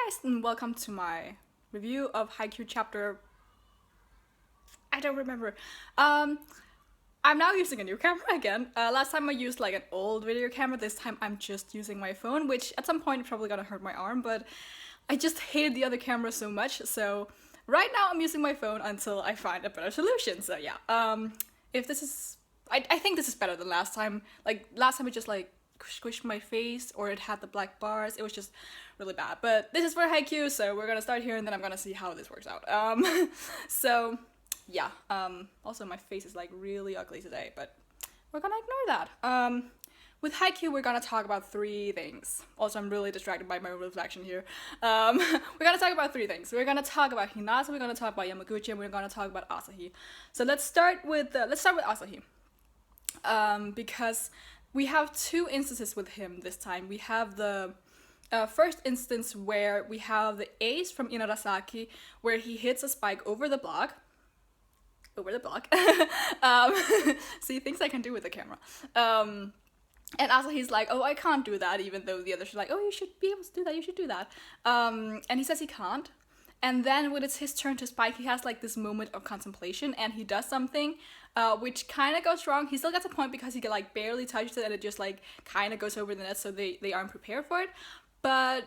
guys, and welcome to my review of Haikyuu chapter. I don't remember. I'm now using a new camera again. Last time I used like an old video camera. This time I'm just using my phone, which at some point probably gonna hurt my arm, but I just hated the other camera so much. So right now I'm using my phone until I find a better solution. So yeah, if this is, I think this is better than last time. Like last time it just like squished my face, or it had the black bars. It was just really bad. But this is for Haikyuu, so we're gonna start here and then I'm gonna see how this works out. So yeah, also my face is like really ugly today, but we're gonna ignore that. With Haikyuu, we're gonna talk about three things. Also, I'm really distracted by my reflection here. We're gonna talk about three things. We're gonna talk about Hinata, we're gonna talk about Yamaguchi, and we're gonna talk about Asahi. So let's start with Asahi, because we have two instances with him this time. We have the first instance where we have the ace from Inarasaki, where he hits a spike over the block. See, things I can do with the camera. And Asahi's like, oh, I can't do that, even though the others are like, oh, you should be able to do that, you should do that. And he says he can't. And then when it's his turn to spike, he has like this moment of contemplation and he does something which kind of goes wrong. He still gets a point because he like barely touched it and it just like kind of goes over the net, so they aren't prepared for it. But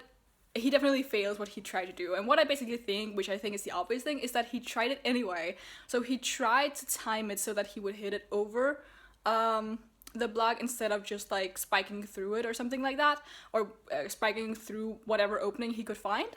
he definitely fails what he tried to do. And what I basically think, which I think is the obvious thing, is that he tried it anyway. So he tried to time it so that he would hit it over the block instead of just like spiking through it or something like that, or spiking through whatever opening he could find.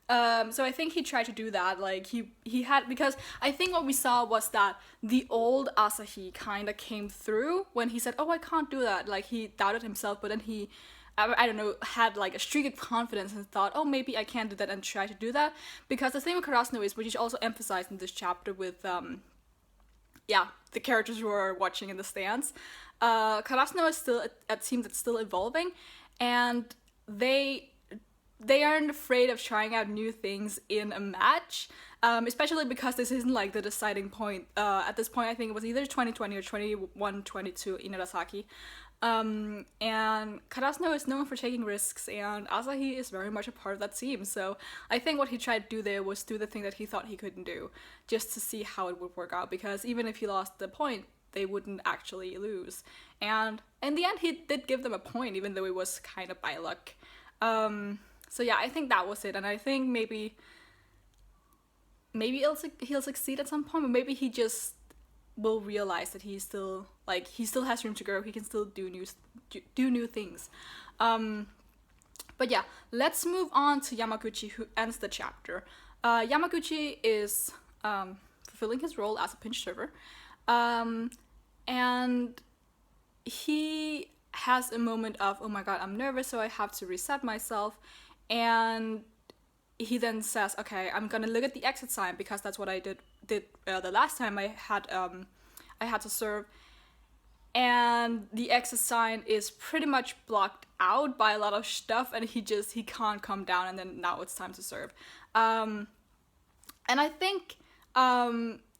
So I think he tried to do that, like he had, because I think what we saw was that the old Asahi kind of came through when he said, oh, I can't do that. Like he doubted himself, but then he, I don't know, had like a streak of confidence and thought, oh, maybe I can do that, and try to do that. Because the thing with Karasuno is, which is also emphasized in this chapter with, the characters who are watching in the stands, Karasuno is still a team that's still evolving, and they aren't afraid of trying out new things in a match, especially because this isn't like the deciding point. At this point, I think it was either 2020 or 21-22 in Arasaki. And Karasuno is known for taking risks, and Asahi is very much a part of that team. So I think what he tried to do there was do the thing that he thought he couldn't do, just to see how it would work out, because even if he lost the point, they wouldn't actually lose. And in the end, he did give them a point, even though it was kind of by luck. So yeah, I think that was it, and I think maybe he'll succeed at some point, but maybe he just will realize that he still has room to grow. He can still do new things. But yeah, let's move on to Yamaguchi, who ends the chapter. Yamaguchi is fulfilling his role as a pinch server, and he has a moment of, oh my god, I'm nervous, so I have to reset myself. And he then says, okay, I'm gonna look at the exit sign, because that's what I did the last time I had to serve. And the exit sign is pretty much blocked out by a lot of stuff, and he can't come down, and then now it's time to serve. And I think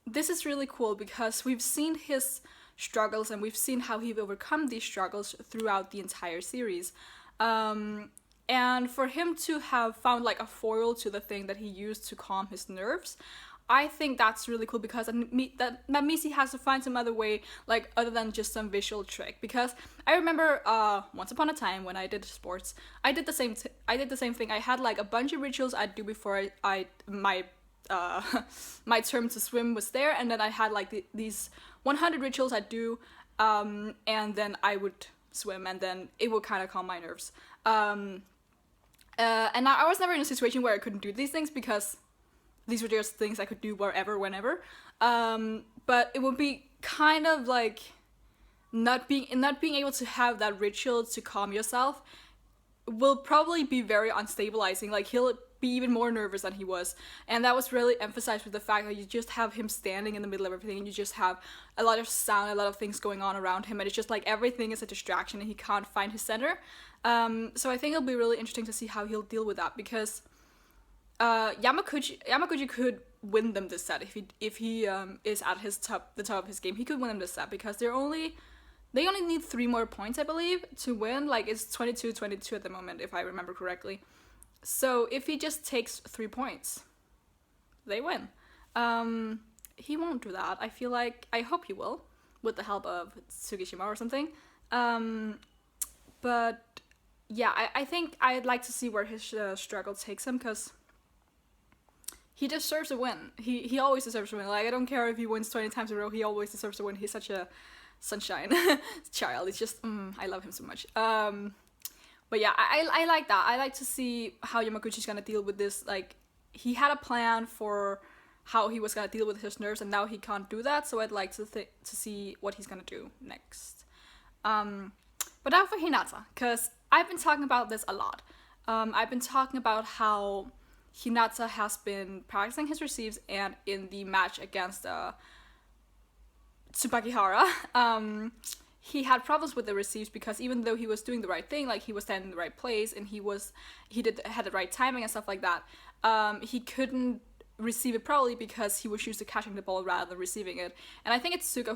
this is really cool, because we've seen his struggles and we've seen how he've overcome these struggles throughout the entire series. And for him to have found like a foil to the thing that he used to calm his nerves, I think that's really cool, because that means he has to find some other way, like other than just some visual trick. Because I remember once upon a time when I did sports, I did the same thing. I had like a bunch of rituals I'd do before my term to swim was there, and then I had like these 100 rituals I'd do, and then I would swim, and then it would kind of calm my nerves. And I was never in a situation where I couldn't do these things, because these were just things I could do wherever, whenever. But it would be kind of like not being able to have that ritual to calm yourself will probably be very unstabilizing. Like he'll be even more nervous than he was, and that was really emphasized with the fact that you just have him standing in the middle of everything, and you just have a lot of sound, a lot of things going on around him, and it's just like everything is a distraction and he can't find his center. So I think it'll be really interesting to see how he'll deal with that, because Yamaguchi could win them this set if he is at the top of his game. He could win them this set, because they only need 3 more points, I believe, to win. Like it's 22-22 at the moment, if I remember correctly. So if he just takes 3 points, they win. He won't do that. I feel like, I hope he will, with the help of Tsukishima or something. But yeah, I think I'd like to see where his struggle takes him, because he deserves a win. He always deserves a win. Like, I don't care if he wins 20 times in a row, he always deserves a win. He's such a sunshine child. It's just, I love him so much. But yeah, I like that. I like to see how Yamaguchi's gonna deal with this. Like, he had a plan for how he was gonna deal with his nerves, and now he can't do that. So I'd like to see what he's gonna do next. But now for Hinata, because I've been talking about this a lot. I've been talking about how Hinata has been practicing his receives, and in the match against Tsubakihara, he had problems with the receives, because even though he was doing the right thing, like he was standing in the right place and he had the right timing and stuff like that, he couldn't receive it properly because he was used to catching the ball rather than receiving it. And I think it's Suga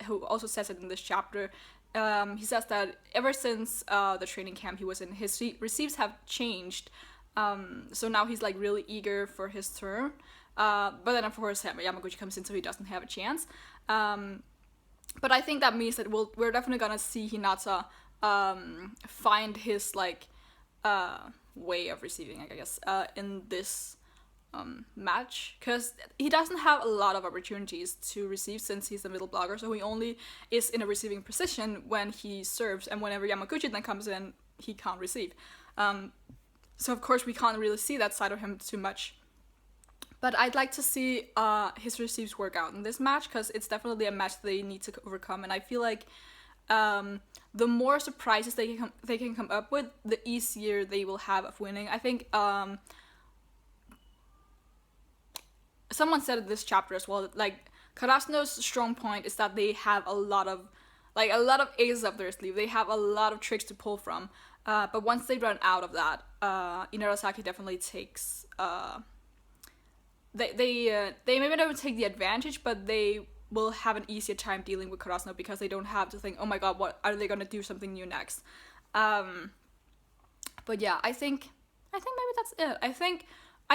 who also says it in this chapter. He says that ever since the training camp he was in, his receives have changed. So now he's like really eager for his turn. But then of course Yamaguchi comes in, so he doesn't have a chance. But I think that means that we're definitely gonna see Hinata find his like way of receiving, I guess, in this match, because he doesn't have a lot of opportunities to receive since he's the middle blocker, so he only is in a receiving position when he serves, and whenever Yamaguchi then comes in, he can't receive. So of course we can't really see that side of him too much. But I'd like to see his receives work out in this match, because it's definitely a match they need to overcome, and I feel like the more surprises they can come up with, the easier they will have of winning. I think someone said in this chapter as well, like, Karasuno's strong point is that they have a lot of aces up their sleeve. They have a lot of tricks to pull from. But once they run out of that, Inarasaki definitely takes they maybe don't take the advantage, but they will have an easier time dealing with Karasuno, because they don't have to think, oh my god, what are they gonna do something new next? But yeah, I think maybe that's it. I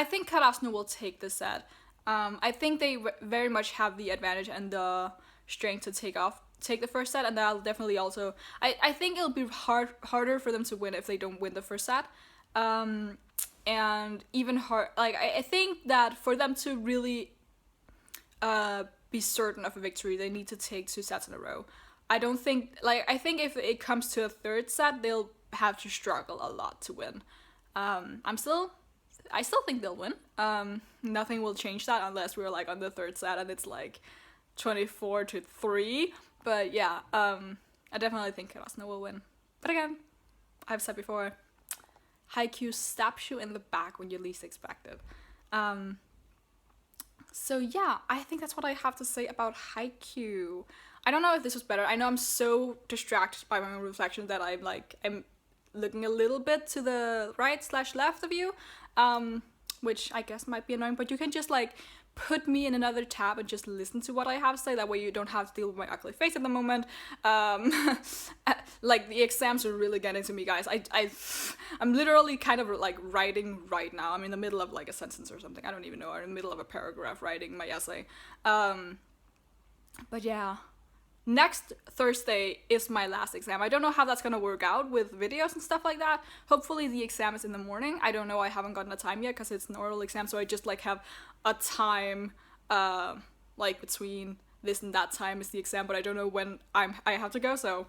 think Karasuno will take this set. I think they very much have the advantage and the strength to take the first set, and that'll definitely also, I think it'll be harder for them to win if they don't win the first set. And even hard, like, I think that for them to really be certain of a victory, they need to take 2 sets in a row. I think if it comes to a third set, they'll have to struggle a lot to win. I still think they'll win. Nothing will change that unless we're like on the third set and it's like 24-3. But yeah, I definitely think Karasuno will win. But again, I've said before, Haikyuu stabs you in the back when you least expect it. So yeah, I think that's what I have to say about Haikyuu. I don't know if this was better. I know I'm so distracted by my own reflection that I'm looking a little bit to the right/left of you, which I guess might be annoying, but you can just like put me in another tab and just listen to what I have to say. That way you don't have to deal with my ugly face at the moment. Like, the exams are really getting to me, guys. I'm literally kind of like writing right now. I'm in the middle of like a sentence or something. I don't even know. I'm in the middle of a paragraph writing my essay. But yeah. Next Thursday is my last exam. I don't know how that's gonna work out with videos and stuff like that. Hopefully the exam is in the morning. I don't know, I haven't gotten a time yet because it's an oral exam, so I just like have a time like between this and that time is the exam, but I don't know when I have to go, so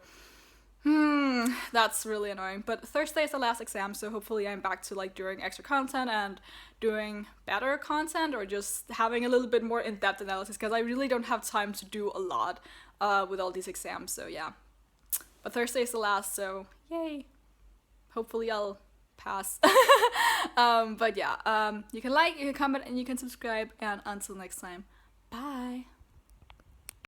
that's really annoying. But Thursday is the last exam, so hopefully I'm back to like doing extra content and doing better content, or just having a little bit more in-depth analysis, because I really don't have time to do a lot with all these exams, so yeah. But Thursday is the last, so yay. Hopefully I'll pass. But yeah, you can like, you can comment, and you can subscribe, and until next time, bye.